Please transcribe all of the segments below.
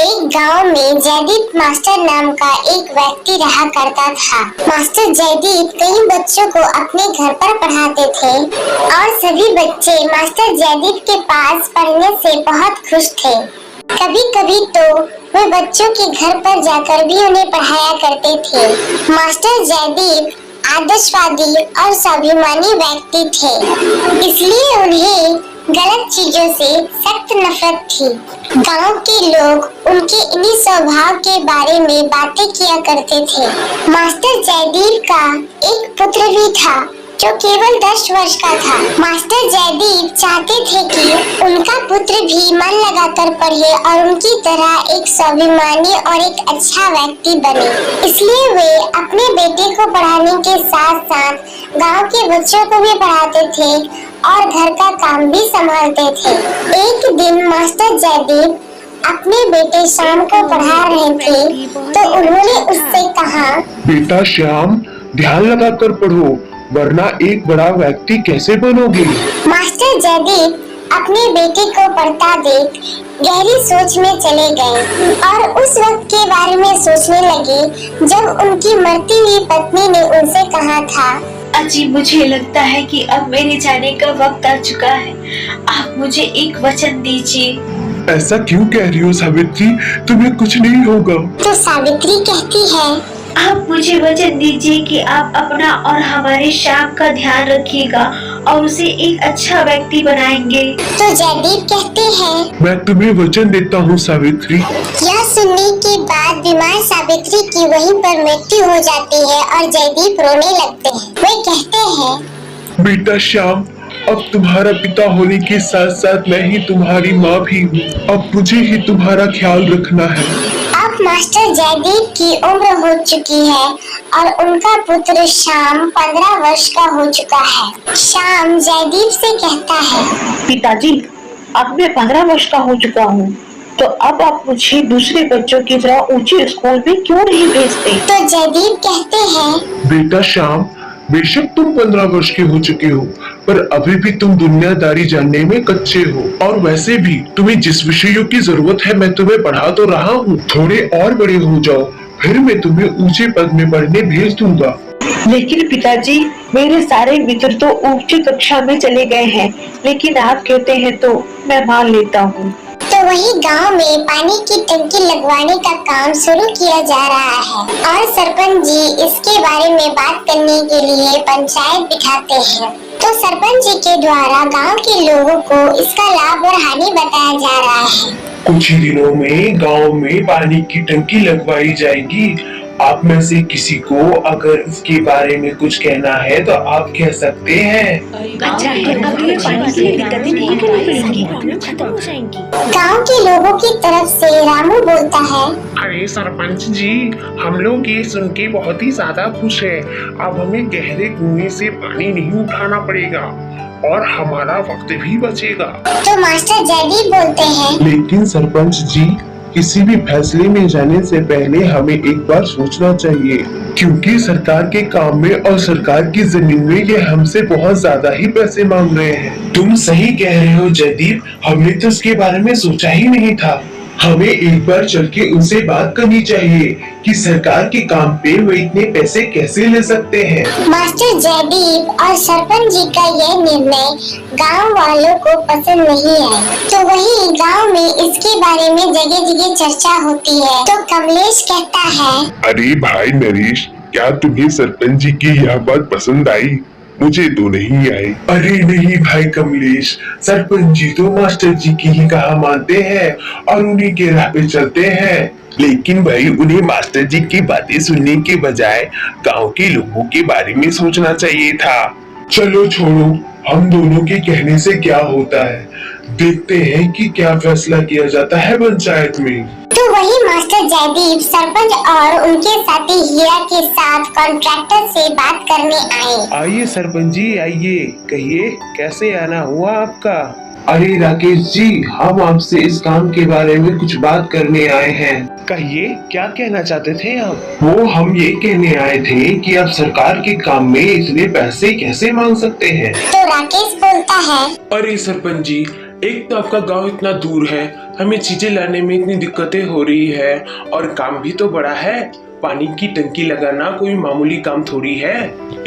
एक गांव में जयदीप मास्टर नाम का एक व्यक्ति रहा करता था। मास्टर जयदीप कई बच्चों को अपने घर पर पढ़ाते थे और सभी बच्चे मास्टर जयदीप के पास पढ़ने से बहुत खुश थे। कभी कभी तो वे बच्चों के घर पर जाकर भी उन्हें पढ़ाया करते थे। मास्टर जयदीप आदर्शवादी और स्वाभिमानी व्यक्ति थे, इसलिए उन्हें गलत चीजों से सख्त नफरत थी। गांव के लोग उनके इन्हीं स्वभाव के बारे में बातें किया करते थे। मास्टर जयदीप का एक पुत्र भी था जो केवल 10 वर्ष का था। मास्टर जयदीप चाहते थे कि उनका पुत्र भी मन लगाकर पढ़े और उनकी तरह एक स्वाभिमानी और एक अच्छा व्यक्ति बने। इसलिए वे अपने बेटे को पढ़ाने के साथ साथ गांव के बच्चों को भी पढ़ाते थे और घर का काम भी संभालते थे। एक दिन मास्टर जयदीप अपने बेटे श्याम को पढ़ा रहे थे तो उन्होंने उससे कहा, बेटा श्याम, ध्यान लगाकर पढ़ो, वरना एक बड़ा व्यक्ति कैसे बनोगे। मास्टर जयदीप अपने बेटे को पढ़ता देख गहरी सोच में चले गए और उस वक्त के बारे में सोचने लगे जब उनकी मरती हुई पत्नी ने उनसे कहा था, अजी मुझे लगता है कि अब मेरे जाने का वक्त आ चुका है। आप मुझे एक वचन दीजिए। ऐसा क्यों कह रही हो सावित्री, तुम्हें कुछ नहीं होगा। तो सावित्री कहती है, आप मुझे वचन दीजिए कि आप अपना और हमारे श्याम का ध्यान रखिएगा और उसे एक अच्छा व्यक्ति बनाएंगे। तो जयदीप कहते हैं, मैं तुम्हें वचन देता हूँ सावित्री। यह सुनने के बाद बीमार सावित्री की वहीं पर मृत्यु हो जाती है और जयदीप रोने लगते हैं। वे कहते हैं, बेटा श्याम, अब तुम्हारा पिता होने के साथ साथ मैं ही तुम्हारी माँ भी हूँ। अब मुझे ही तुम्हारा ख्याल रखना है। अब मास्टर जयदीप की उम्र हो चुकी है और उनका पुत्र श्याम 15 वर्ष का हो चुका है। श्याम जयदीप से कहता है, पिताजी, अब मैं 15 वर्ष का हो चुका हूँ, तो अब आप मुझे दूसरे बच्चों की तरह ऊंचे स्कूल में क्यों नहीं भेजते। तो जयदीप कहते हैं, बेटा श्याम, बेशक तुम 15 वर्ष के हो चुके हो, पर अभी भी तुम दुनियादारी जानने में कच्चे हो। और वैसे भी तुम्हें जिस विषयों की जरूरत है मैं तुम्हें पढ़ा तो रहा हूँ। थोड़े और बड़े हो जाओ, फिर मैं तुम्हें ऊंचे पद में पढ़ने भेज दूंगा। लेकिन पिताजी, मेरे सारे मित्र तो ऊंची कक्षा में चले गए हैं, लेकिन आप कहते हैं तो मैं मान लेता हूँ। तो वही गांव में पानी की टंकी लगवाने का काम शुरू किया जा रहा है और सरपंच जी इसके बारे में बात करने के लिए पंचायत बिठाते हैं। तो सरपंच जी के द्वारा गांव के लोगों को इसका लाभ और हानि बताया जा रहा है। कुछ ही दिनों में गांव में पानी की टंकी लगवाई जाएगी। आप में से किसी को अगर इसके बारे में कुछ कहना है तो आप कह सकते हैं। अच्छा है, अब ये पानी की दिक्कतें नहीं करनी पड़ेंगी, खत्म हो जाएंगी। गांव के लोगों की तरफ से रामू बोलता है, अरे सरपंच जी, हम लोग ये सुन के बहुत ही ज्यादा खुश हैं। अब हमें गहरे कुएं से पानी नहीं उठाना पड़ेगा और हमारा वक्त भी बचेगा। तो मास्टर जयदीप बोलते हैं, लेकिन सरपंच जी, किसी भी फैसले में जाने से पहले हमें एक बार सोचना चाहिए, क्योंकि सरकार के काम में और सरकार की जमीन में ये हमसे बहुत ज्यादा ही पैसे मांग रहे हैं। तुम सही कह रहे हो जयदीप, हमने तो इसके बारे में सोचा ही नहीं था। हमें एक बार चल के उनसे बात करनी चाहिए कि सरकार के काम पे वे इतने पैसे कैसे ले सकते हैं। मास्टर जयदीप और सरपंच जी का यह निर्णय गांव वालों को पसंद नहीं है। तो वही गांव में इसके बारे में जगह जगह चर्चा होती है। तो कमलेश कहता है, अरे भाई नरेश, क्या तुम्हें सरपंच जी की यह बात पसंद आई? मुझे तो नहीं आई। अरे नहीं भाई कमलेश, सरपंच जी तो मास्टर जी की ही कहा मानते हैं और उन्हीं के राह पे चलते हैं। लेकिन भाई उन्हें मास्टर जी की बातें सुनने के बजाय गांव के लोगों के बारे में सोचना चाहिए था। चलो छोड़ो, हम दोनों के कहने से क्या होता है, देखते हैं कि क्या फैसला किया जाता है पंचायत में। तो वही मास्टर जयदीप सरपंच और उनके साथी हीरा के साथ कॉन्ट्रैक्टर से बात करने आए। आइए सरपंच जी, आइए, कहिए कैसे आना हुआ आपका। अरे राकेश जी, हम आपसे इस काम के बारे में कुछ बात करने आए हैं। कहिए, क्या कहना चाहते थे आप? वो हम ये कहने आए थे कि आप सरकार के काम में इतने पैसे कैसे मांग सकते हैं। तो राकेश बोलता है, अरे सरपंच जी, एक तो आपका गांव इतना दूर है, हमें चीजें लाने में इतनी दिक्कतें हो रही है, और काम भी तो बड़ा है। पानी की टंकी लगाना कोई मामूली काम थोड़ी है।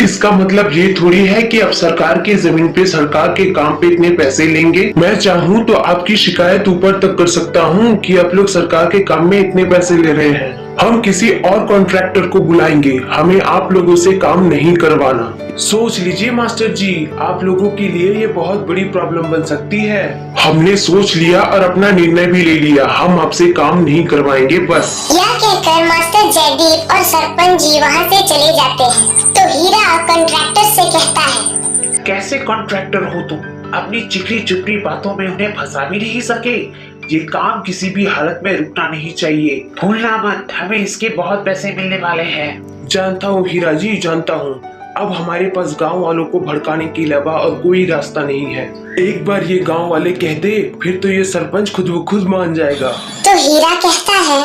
इसका मतलब ये थोड़ी है कि अब सरकार की जमीन पे सरकार के काम पे इतने पैसे लेंगे। मैं चाहूँ तो आपकी शिकायत ऊपर तक कर सकता हूँ कि आप लोग सरकार के काम में इतने पैसे ले रहे हैं। हम किसी और कॉन्ट्रैक्टर को बुलाएंगे, हमें आप लोगों से काम नहीं करवाना। सोच लीजिए मास्टर जी, आप लोगों के लिए ये बहुत बड़ी प्रॉब्लम बन सकती है। हमने सोच लिया और अपना निर्णय भी ले लिया, हम आपसे काम नहीं करवाएंगे बस। यह कहकर मास्टर जयदीप और सरपंच जी वहाँ से चले जाते हैं। तो हीरा कॉन्ट्रैक्टर से कहता है, कैसे कॉन्ट्रैक्टर हो तुम? अपनी चिकनी चुपड़ी बातों में उन्हें फंसा भी नहीं सके। ये काम किसी भी हालत में रुकना नहीं चाहिए। भूलना मत, हमें इसके बहुत पैसे मिलने वाले हैं। जानता हूँ हीरा जी, जानता हूँ। अब हमारे पास गांव वालों को भड़काने के अलावा और कोई रास्ता नहीं है। एक बार ये गांव वाले कह दे, फिर तो ये सरपंच खुद ब खुद मान जाएगा। तो हीरा कहता है,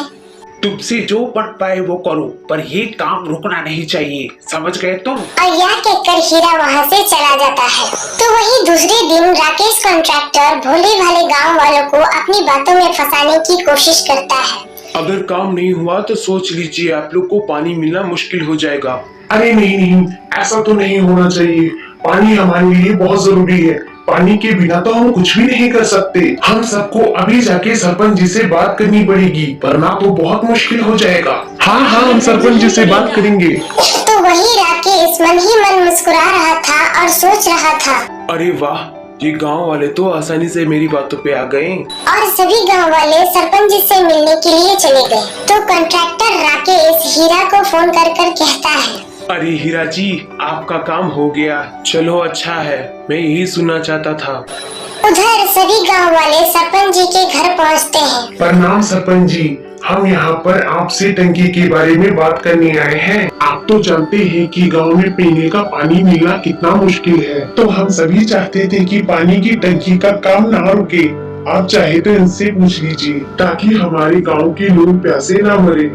तुमसे जो बन पाए वो करो, पर ये काम रुकना नहीं चाहिए, समझ गए तुम? और यह कहकर हीरा वहाँ से चला जाता है। तो वही दूसरे दिन राकेश कॉन्ट्रैक्टर भोले भाले गांव वालों को अपनी बातों में फंसाने की कोशिश करता है। अगर काम नहीं हुआ तो सोच लीजिए आप लोग को पानी मिलना मुश्किल हो जाएगा। अरे नहीं, ऐसा तो नहीं होना चाहिए। पानी हमारे लिए बहुत जरूरी है। पानी के बिना तो हम कुछ भी नहीं कर सकते। हम सबको अभी जाके सरपंच जी से बात करनी पड़ेगी, वरना तो बहुत मुश्किल हो जाएगा। हाँ, हम सरपंच जी से बात करेंगे। तो वही राकेश मन ही मन मुस्कुरा रहा था और सोच रहा था, अरे वाह, ये गांव वाले तो आसानी से मेरी बातों पे आ गए। और सभी गांव वाले सरपंच जी से मिलने के लिए चले गए। तो कॉन्ट्रैक्टर राकेश हीरा को फोन कर कहता है, अरे हीरा जी, आपका काम हो गया। चलो अच्छा है, मैं यही सुनना चाहता था। उधर सभी गांव वाले सरपंच जी के घर पहुंचते हैं। प्रणाम सरपंच जी, हम यहाँ पर आपसे टंकी के बारे में बात करने आए हैं। आप तो जानते हैं कि गांव में पीने का पानी मिलना कितना मुश्किल है, तो हम सभी चाहते थे कि पानी की टंकी का काम ना रुके। आप चाहे तो इनसे पूछ लीजिए, ताकि हमारे गांव के लोग प्यासे ना मरे।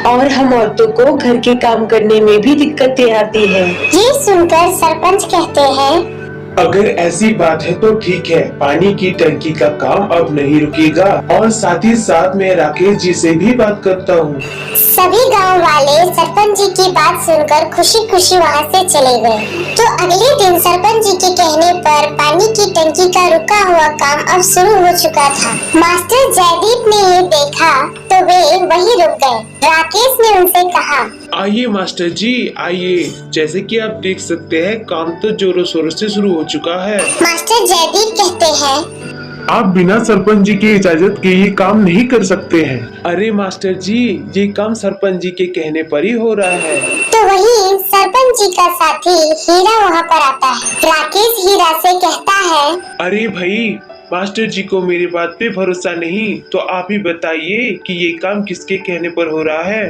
और हम औरतों को घर के काम करने में भी दिक्कतें आती है। ये सुनकर सरपंच कहते हैं, अगर ऐसी बात है तो ठीक है, पानी की टंकी का काम अब नहीं रुकेगा। और साथ ही साथ मैं राकेश जी से भी बात करता हूँ। सभी गांव वाले सरपंच जी की बात सुनकर खुशी खुशी वहाँ से चले गए। तो अगले दिन सरपंच जी के कहने पर पानी की टंकी का रुका हुआ काम अब शुरू हो चुका था। मास्टर जयदीप ने ये देखा तो वे वहीं रुक गए। राकेश ने उनसे कहा, आइए मास्टर जी, आइए। जैसे कि आप देख सकते हैं, काम तो जोरों शोरों से शुरू हो चुका है। मास्टर जयदीप कहते हैं, आप बिना सरपंच जी की इजाजत के ये काम नहीं कर सकते हैं। अरे मास्टर जी, ये काम सरपंच जी के कहने पर ही हो रहा है। तो वही सरपंच जी का साथी हीरा वहाँ पर आता है। राकेश हीरा से कहता है, अरे भाई, मास्टर जी को मेरी बात पे भरोसा नहीं, तो आप ही बताइए कि ये काम किसके कहने पर हो रहा है।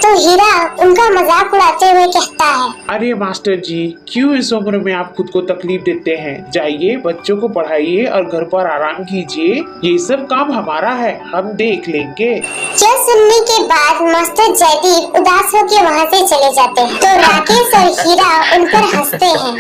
तो हीरा उनका मजाक उड़ाते हुए कहता है, अरे मास्टर जी, क्यों इस उम्र में आप खुद को तकलीफ देते हैं? जाइए, बच्चों को पढ़ाइए और घर पर आराम कीजिए। ये सब काम हमारा है, हम देख लेंगे। जो सुनने के बाद मास्टर जयदीप उदास होकर वहाँ से चले जाते हैं। तो राकेश और हीरा उन पर हंसते हैं।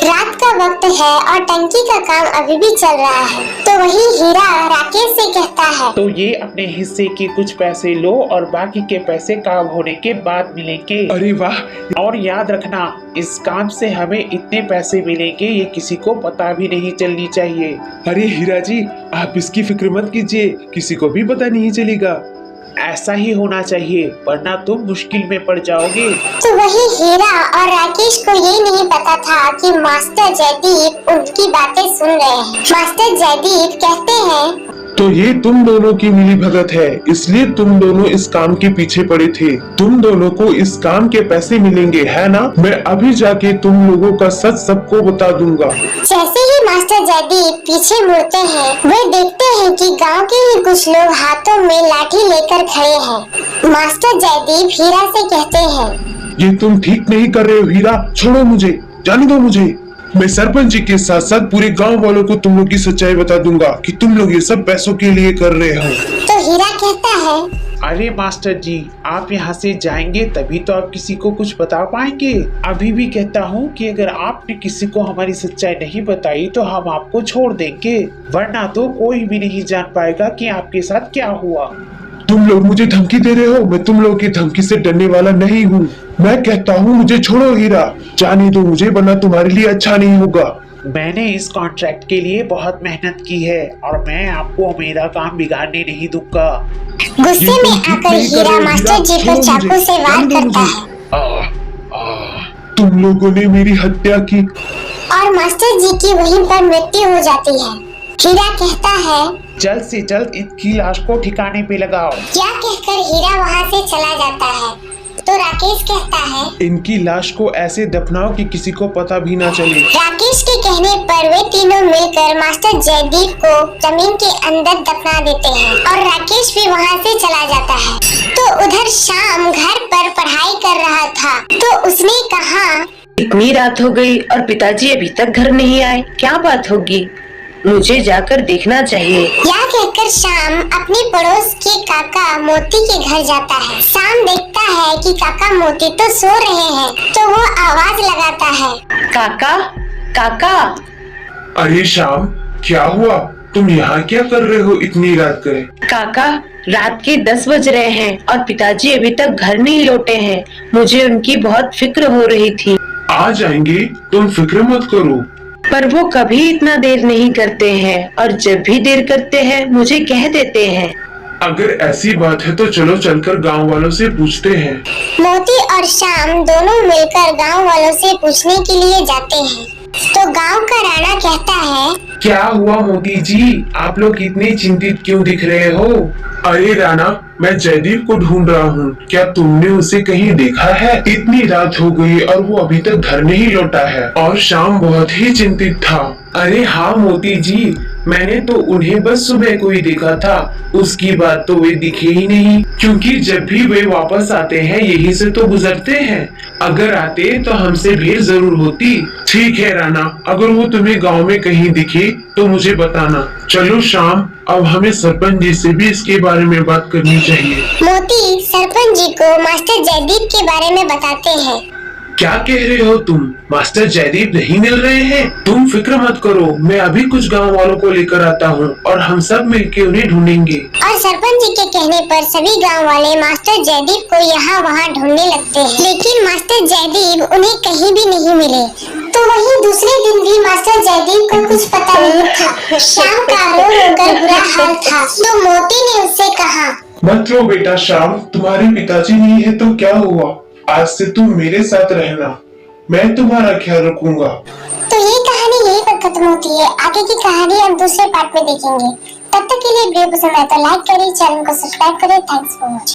रात का वक्त है और टंकी का काम अभी भी चल रहा है। तो वही हीरा राकेश से कहता है, तो ये अपने हिस्से के कुछ पैसे लो और बाकी के पैसे काम होने के बाद मिलेंगे। अरे वाह, और याद रखना, इस काम से हमें इतने पैसे मिलेंगे, ये किसी को पता भी नहीं चलनी चाहिए। अरे हीरा जी, आप इसकी फिक्र मत कीजिए, किसी को भी पता नहीं चलेगा। ऐसा ही होना चाहिए, वरना तुम मुश्किल में पड़ जाओगे। तो वही हीरा और राकेश को ये नहीं पता था कि मास्टर जयदीप उनकी बातें सुन रहे हैं। मास्टर जयदीप कहते हैं, तो ये तुम दोनों की मिली भगत है, इसलिए तुम दोनों इस काम के पीछे पड़े थे। तुम दोनों को इस काम के पैसे मिलेंगे, है ना? मैं अभी जाके तुम लोगों का सच सबको बता दूंगा। जैसे ही मास्टर जयदीप पीछे मुड़ते हैं, वे देखते हैं कि गांव के ही कुछ लोग हाथों में लाठी लेकर खड़े हैं। मास्टर जयदीप हीरा से कहते हैं, ये तुम ठीक नहीं कर रहे हो हीरा, छोड़ो मुझे, जाने दो मुझे। मैं सरपंच जी के साथ साथ पूरे गांव वालों को तुम लोग की सच्चाई बता दूंगा कि तुम लोग ये सब पैसों के लिए कर रहे हो। तो हीरा कहता है, अरे मास्टर जी, आप यहाँ से जाएंगे तभी तो आप किसी को कुछ बता पाएंगे। अभी भी कहता हूँ कि अगर आपने किसी को हमारी सच्चाई नहीं बताई तो हम आपको छोड़ देंगे, वरना तो कोई भी नहीं जान पाएगा कि आपके साथ क्या हुआ। तुम लोग मुझे धमकी दे रहे हो? मैं तुम लोग की धमकी से डरने वाला नहीं हूँ। मैं कहता हूँ मुझे छोड़ो हीरा, जाने दो मुझे, वरना तुम्हारे लिए अच्छा नहीं होगा। मैंने इस कॉन्ट्रैक्ट के लिए बहुत मेहनत की है और मैं आपको मेरा काम बिगाड़ने नहीं दूंगा। गुस्से में आकर हीरा मास्टर जी पर चाकू से वार करता है तुम लोगों ने मेरी हत्या की। और मास्टर जी की वहीं पर मृत्यु हो जाती है। हीरा कहता है जल्द से जल्द इनकी लाश को ठिकाने पे लगाओ। क्या कहकर हीरा वहाँ से चला जाता है तो राकेश कहता है इनकी लाश को ऐसे दफनाओ कि किसी को पता भी ना चले। राकेश के कहने पर वे तीनों मिलकर मास्टर जयदीप को जमीन के अंदर दफना देते हैं और राकेश भी वहाँ से चला जाता है। तो उधर शाम घर पर पढ़ाई कर रहा था तो उसने कहा इतनी रात हो गई और पिताजी अभी तक घर नहीं आए, क्या बात होगी, मुझे जाकर देखना चाहिए। यह कहकर शाम अपने पड़ोस के काका मोती के घर जाता है। शाम देखता है कि काका मोती तो सो रहे हैं तो वो आवाज लगाता है काका काका। अरे श्याम, क्या हुआ? तुम यहाँ क्या कर रहे हो इतनी रात को? काका, रात के 10 बज रहे हैं और पिताजी अभी तक घर नहीं लौटे हैं, मुझे उनकी बहुत फिक्र हो रही थी। आ जाएंगे, तुम फिक्र मत करो। पर वो कभी इतना देर नहीं करते हैं और जब भी देर करते हैं मुझे कह देते हैं। अगर ऐसी बात है तो चलो चलकर गांव वालों से पूछते हैं। मोती और शाम दोनों मिलकर गांव वालों से पूछने के लिए जाते हैं तो गांव का राणा कहता है क्या हुआ मोती जी, आप लोग इतने चिंतित क्यों दिख रहे हो? अरे राणा, मैं जयदीप को ढूंढ रहा हूँ, क्या तुमने उसे कहीं देखा है? इतनी रात हो गई और वो अभी तक घर नहीं लौटा है। और शाम बहुत ही चिंतित था। अरे हाँ मोती जी, मैंने तो उन्हें बस सुबह को ही देखा था, उसकी बात तो वे दिखे ही नहीं, क्योंकि जब भी वे वापस आते हैं यहीं से तो गुजरते हैं। अगर आते तो हमसे भेंट जरूर होती। ठीक है राणा, अगर वो तुम्हें गांव में कहीं दिखे तो मुझे बताना। चलो शाम, अब हमें सरपंच जी से भी इसके बारे में बात करनी चाहिए। मोती सरपंच जी को मास्टर जयदीप के बारे में बताते हैं। क्या कह रहे हो तुम? मास्टर जयदीप नहीं मिल रहे हैं? तुम फिक्र मत करो, मैं अभी कुछ गांव वालों को लेकर आता हूँ और हम सब मिलकर उन्हें ढूंढेंगे। और सरपंच जी के कहने पर सभी गांव वाले मास्टर जयदीप को यहाँ वहाँ ढूंढने लगते हैं, लेकिन मास्टर जयदीप उन्हें कहीं भी नहीं मिले। तो वहीं दूसरे दिन भी मास्टर जयदीप को कुछ पता नहीं था। शाम का रो रोकर बुरा हाल था तो मोती ने उससे कहा मत रो बेटा श्याम, तुम्हारे पिताजी नहीं है तो क्या हुआ, आज से तुम मेरे साथ रहना, मैं तुम्हारा ख्याल रखूंगा। तो ये कहानी यही पर खत्म होती है। आगे की कहानी हम दूसरे पार्ट में देखेंगे। तब तक के लिए वीडियो पसंद आए तो लाइक करें, चैनल को सब्सक्राइब करें। Thanks for watching.